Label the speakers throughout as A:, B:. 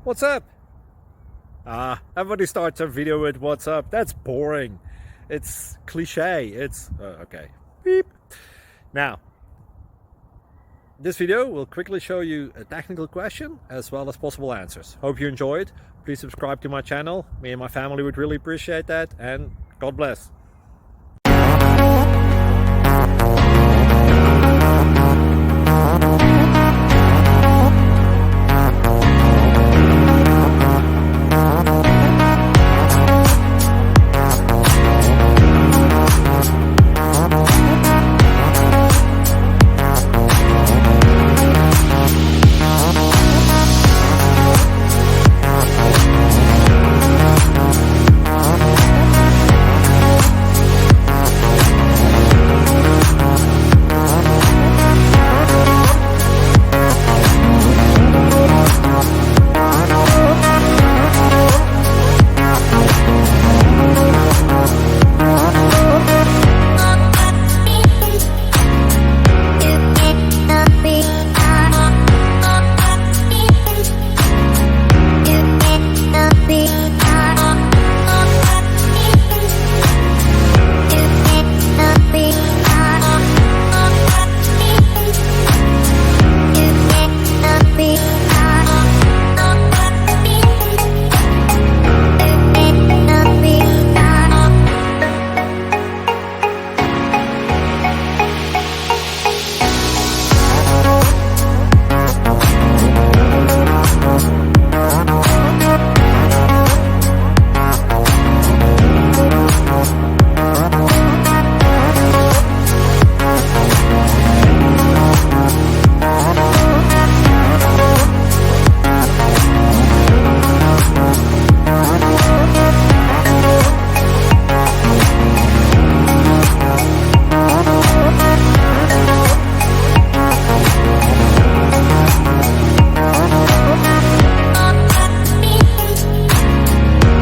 A: What's up? Everybody starts a video with what's up. That's boring. It's cliche. It's okay. Beep. Now, this video will quickly show you a technical question as well as possible answers. Hope you enjoyed. Please subscribe to my channel. Me and my family would really appreciate that, and God bless.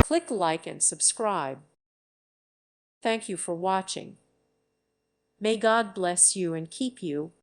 B: Click like and subscribe. Thank you for watching. May God bless you and keep you.